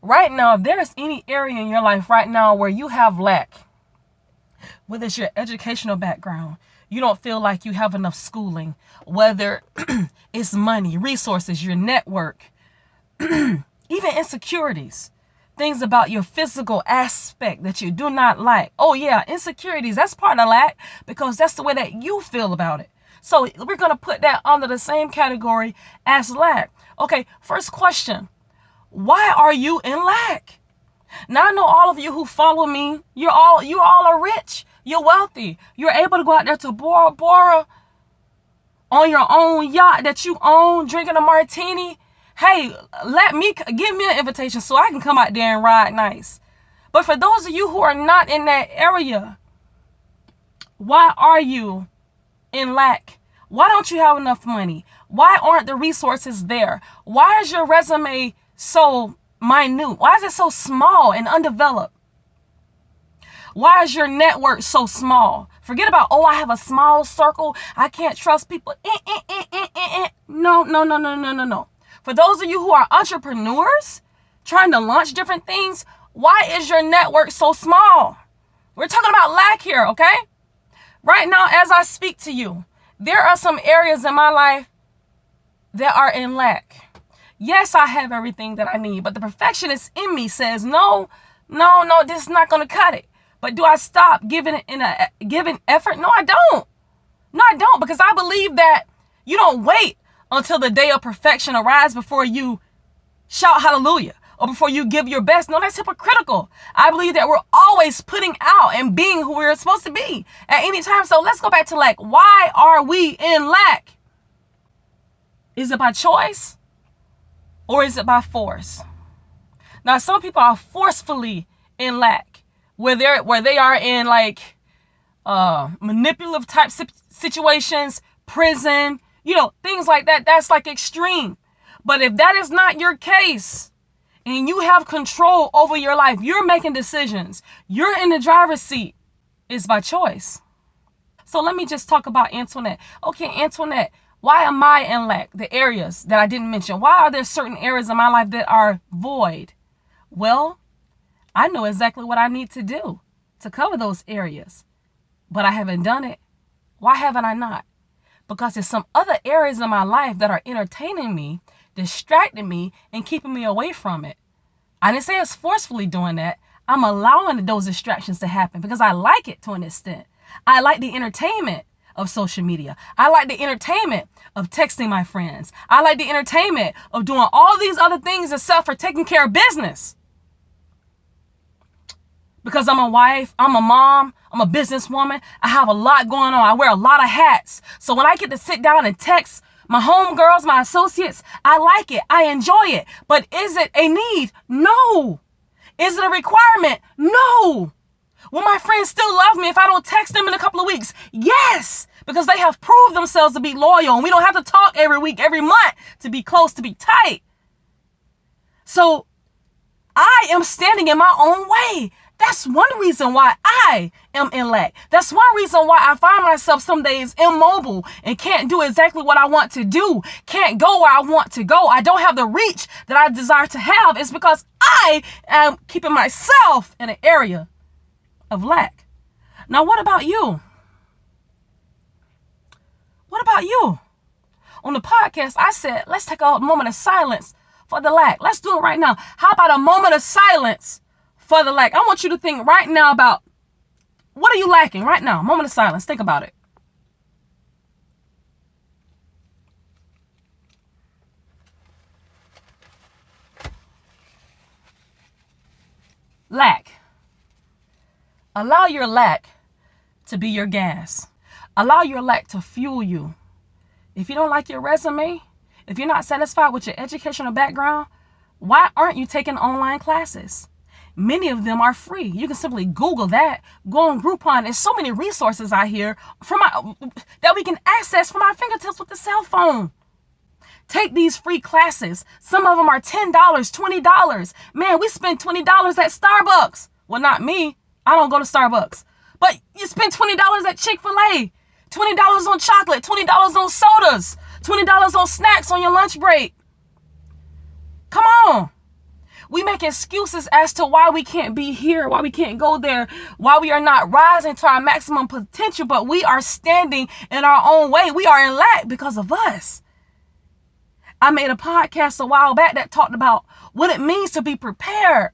Right now, if there's any area in your life right now where you have lack, whether it's your educational background, you don't feel like you have enough schooling, whether it's money, resources, your network, even insecurities, things about your physical aspect that you do not like. Oh yeah, insecurities, that's part of lack because that's the way that you feel about it. So we're going to put that under the same category as lack. Okay, first question. Why are you in lack? Now I know all of you who follow me, you all are rich. You're wealthy. You're able to go out there to Bora Bora on your own yacht that you own, drinking a martini. Hey, give me an invitation so I can come out there and ride nice. But for those of you who are not in that area, why are you in lack? Why don't you have enough money? Why aren't the resources there? Why is your resume so minute? Why is it so small and undeveloped? Why is your network so small? Forget about, oh, I have a small circle. I can't trust people. No. For those of you who are entrepreneurs trying to launch different things, why is your network so small? We're talking about lack here, okay? Right now, as I speak to you, there are some areas in my life that are in lack. Yes, I have everything that I need, but the perfectionist in me says, no, this is not going to cut it. But do I stop giving effort? No, I don't. Because I believe that you don't wait until the day of perfection arrives before you shout hallelujah or before you give your best. No, that's hypocritical. I believe that we're always putting out and being who we're supposed to be at any time. So let's go back to lack. Why are we in lack? Is it by choice or is it by force? Now, some people are forcefully in lack, where they are in like manipulative type situations, prison, things like that. That's like extreme. But if that is not your case and you have control over your life, you're making decisions, you're in the driver's seat, it's by choice. So let me just talk about Antoinette. Okay, Antoinette, why am I in lack? The areas that I didn't mention. Why are there certain areas in my life that are void? Well, I know exactly what I need to do to cover those areas, but I haven't done it. Why haven't I not? Because there's some other areas in my life that are entertaining me, distracting me, and keeping me away from it. I didn't say it's forcefully doing that. I'm allowing those distractions to happen because I like it to an extent. I like the entertainment of social media. I like the entertainment of texting my friends. I like the entertainment of doing all these other things except for taking care of business. Because I'm a wife, I'm a mom, I'm a businesswoman. I have a lot going on. I wear a lot of hats. So when I get to sit down and text my homegirls, my associates, I like it. I enjoy it. But is it a need? No. Is it a requirement? No. Will my friends still love me if I don't text them in a couple of weeks? Yes. Because they have proved themselves to be loyal. And we don't have to talk every week, every month to be close, to be tight. So I am standing in my own way. That's one reason why I am in lack. That's one reason why I find myself some days immobile and can't do exactly what I want to do. Can't go where I want to go. I don't have the reach that I desire to have. It's because I am keeping myself in an area of lack. Now, what about you? What about you? On the podcast, I said, let's take a moment of silence for the lack. Let's do it right now. How about a moment of silence for the lack? I want you to think right now about what are you lacking right now? Moment of silence. Think about it. Lack. Allow your lack to be your gas. Allow your lack to fuel you. If you don't like your resume, if you're not satisfied with your educational background, why aren't you taking online classes? Many of them are free. You can simply Google that. Go on Groupon. There's so many resources out here that we can access from our fingertips with the cell phone. Take these free classes. Some of them are $10, $20. Man, we spend $20 at Starbucks. Well, not me. I don't go to Starbucks. But you spend $20 at Chick-fil-A. $20 on chocolate. $20 on sodas. $20 on snacks on your lunch break. Come on. We make excuses as to why we can't be here, why we can't go there, why we are not rising to our maximum potential, but we are standing in our own way. We are in lack because of us. I made a podcast a while back that talked about what it means to be prepared.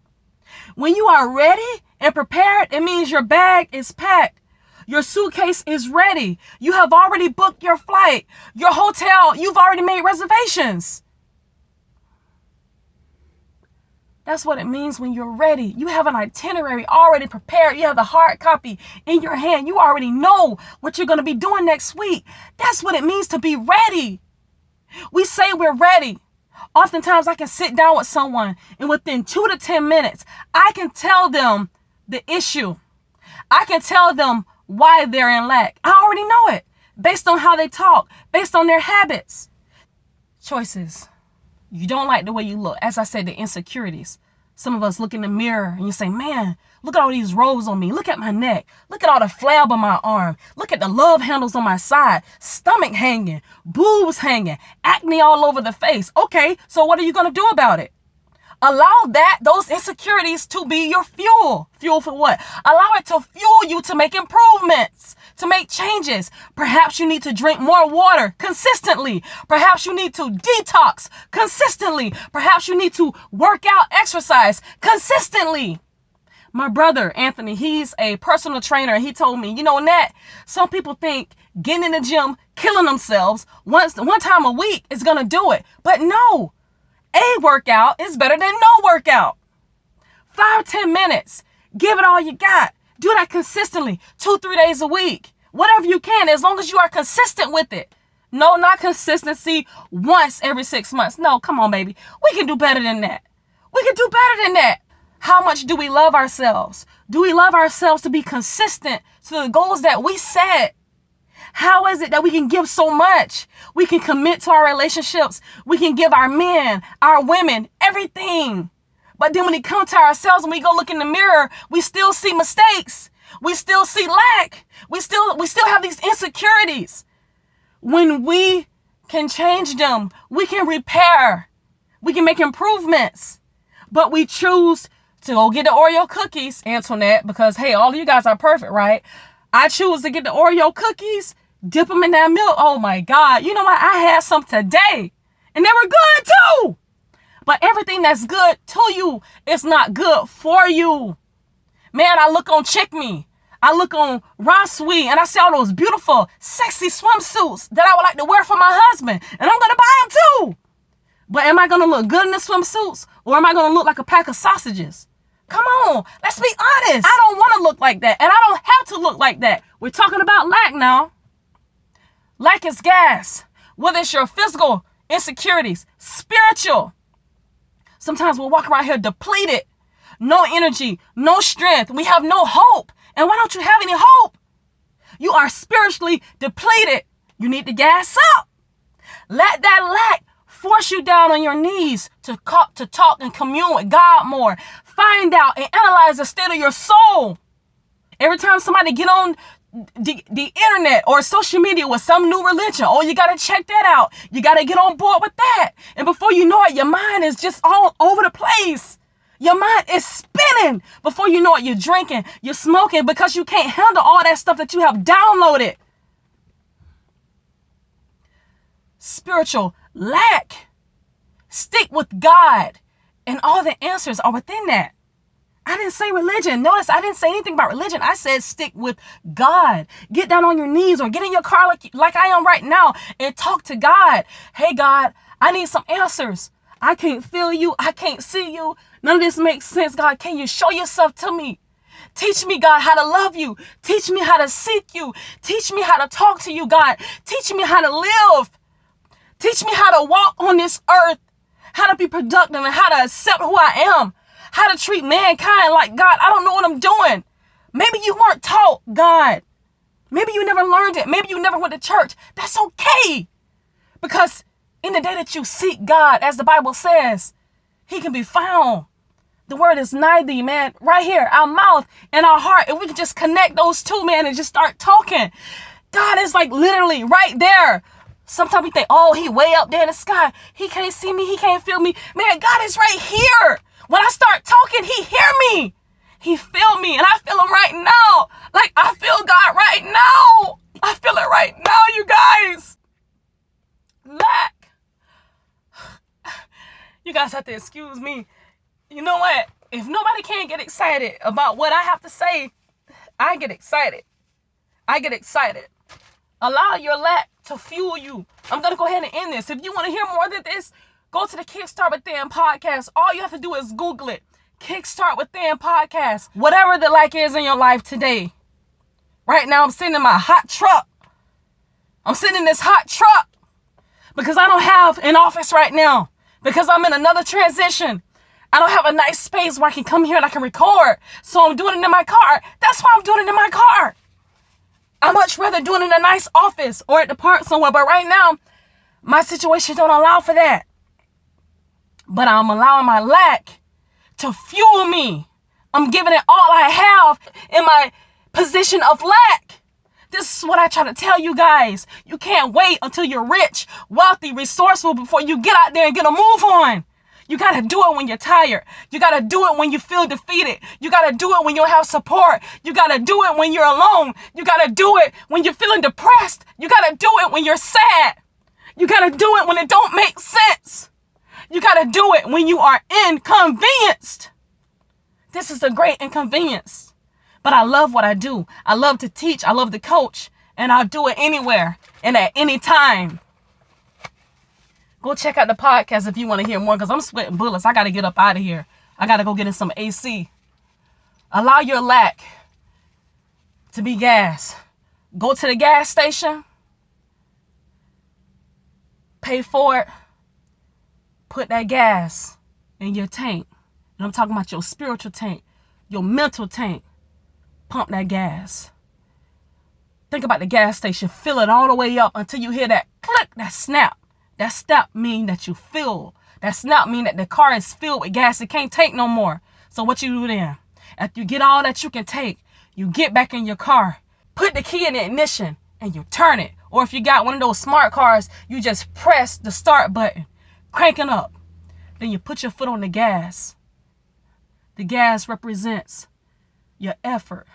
When you are ready and prepared, it means your bag is packed. Your suitcase is ready. You have already booked your flight, your hotel. You've already made reservations. That's what it means when you're ready. You have an itinerary already prepared. You have the hard copy in your hand. You already know what you're going to be doing next week. That's what it means to be ready. We say we're ready. Oftentimes I can sit down with someone and within 2 to 10 minutes, I can tell them the issue. I can tell them why they're in lack. I already know it based on how they talk, based on their habits. Choices. You don't like the way you look. As I said, the insecurities. Some of us look in the mirror and you say, man, look at all these rolls on me. Look at my neck. Look at all the flab on my arm. Look at the love handles on my side. Stomach hanging, boobs hanging, acne all over the face. Okay, so what are you going to do about it? Allow those insecurities to be your fuel. Fuel for what? Allow it to fuel you to make improvements, to make changes. Perhaps you need to drink more water consistently. Perhaps you need to detox consistently. Perhaps you need to work out, exercise consistently. My brother, Anthony, he's a personal trainer. He told me, Nat, some people think getting in the gym, killing themselves one time a week is going to do it. But no. A workout is better than no workout. 5-10 minutes. Give it all you got. Do that consistently. 2-3 days a week. Whatever you can, as long as you are consistent with it. No, not consistency once every 6 months. No, come on, baby. We can do better than that. We can do better than that. How much do we love ourselves? Do we love ourselves to be consistent to the goals that we set? How is it that we can give so much? We can commit to our relationships. We can give our men, our women, everything. But then when it comes to ourselves, when we go look in the mirror, we still see mistakes. We still see lack. We still have these insecurities. When we can change them, we can repair. We can make improvements. But we choose to go get the Oreo cookies, Antoinette, because, hey, all of you guys are perfect, right? I choose to get the Oreo cookies, dip them in that milk. Oh my God. You know what? I had some today and they were good too. But everything that's good to you is not good for you. Man, I look on Chick Me. I look on Roswe and I see all those beautiful, sexy swimsuits that I would like to wear for my husband. And I'm going to buy them too. But am I going to look good in the swimsuits or am I going to look like a pack of sausages? Come on, let's be honest. I don't want to look like that, and I don't have to look like that. We're talking about lack now. Lack is gas. Whether it's your physical insecurities, spiritual. Sometimes we'll walk around here depleted. No energy, no strength. We have no hope. And why don't you have any hope? You are spiritually depleted. You need to gas up. Let that lack force you down on your knees to talk and commune with God more. Find out and analyze the state of your soul. Every time somebody get on the internet or social media with some new religion, oh, you got to check that out. You got to get on board with that. And before you know it, your mind is just all over the place. Your mind is spinning. Before you know it, you're drinking, you're smoking because you can't handle all that stuff that you have downloaded. Spiritual lack. Stick with God, and all the answers are within that. I didn't say religion. Notice I didn't say anything about religion. I said stick with God. Get down on your knees or get in your car like I am right now and talk to God. Hey, God, I need some answers. I can't feel you. I can't see you. None of this makes sense. God, can you show yourself to me? Teach me, God, how to love you. Teach me how to seek you. Teach me how to talk to you, God. Teach me how to live. Teach me how to walk on this earth, how to be productive and how to accept who I am, how to treat mankind like God. I don't know what I'm doing. Maybe you weren't taught God. Maybe you never learned it. Maybe you never went to church. That's okay. Because in the day that you seek God, as the Bible says, he can be found. The word is nigh thee, man, right here, our mouth and our heart. If we can just connect those two, man, and just start talking. God is like literally right there. Sometimes we think, oh, he way up there in the sky. He can't see me. He can't feel me. Man, God is right here. When I start talking, he hear me. He feel me, and I feel him right now. Like, I feel God right now. I feel it right now, you guys. Lack. You guys have to excuse me. You know what? If nobody can get excited about what I have to say, I get excited. I get excited. Allow your lack to fuel you. I'm going to go ahead and end this. If you want to hear more than this, go to the Kickstart Within podcast. All you have to do is Google it. Kickstart Within podcast. Whatever the lack is in your life today. Right now, I'm sitting in my hot truck. I'm sitting in this hot truck because I don't have an office right now. Because I'm in another transition. I don't have a nice space where I can come here and I can record. So I'm doing it in my car. That's why I'm doing it in my car. I'd much rather do it in a nice office or at the park somewhere. But right now, my situation don't allow for that. But I'm allowing my lack to fuel me. I'm giving it all I have in my position of lack. This is what I try to tell you guys. You can't wait until you're rich, wealthy, resourceful before you get out there and get a move on. You got to do it when you're tired. You got to do it when you feel defeated. You got to do it when you don't have support. You got to do it when you're alone. You got to do it when you're feeling depressed. You got to do it when you're sad. You got to do it when it don't make sense. You got to do it when you are inconvenienced. This is a great inconvenience. But I love what I do. I love to teach. I love to coach. And I'll do it anywhere and at any time. Go check out the podcast if you want to hear more, because I'm sweating bullets. I got to get up out of here. I got to go get in some AC. Allow your lack to be gas. Go to the gas station. Pay for it. Put that gas in your tank. And I'm talking about your spiritual tank, your mental tank. Pump that gas. Think about the gas station. Fill it all the way up until you hear that click, that snap. That snap mean that you fill. That snap mean that the car is filled with gas. It can't take no more. So what you do then? After you get all that you can take, you get back in your car, put the key in the ignition, and you turn it. Or if you got one of those smart cars, you just press the start button, cranking up. Then you put your foot on the gas. The gas represents your effort.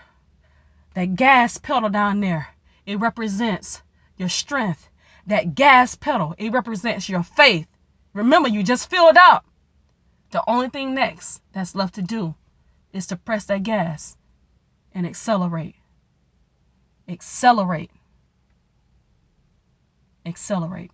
That gas pedal down there, it represents your strength. That gas pedal, it represents your faith. Remember, you just filled up. The only thing next that's left to do is to press that gas and accelerate. Accelerate. Accelerate.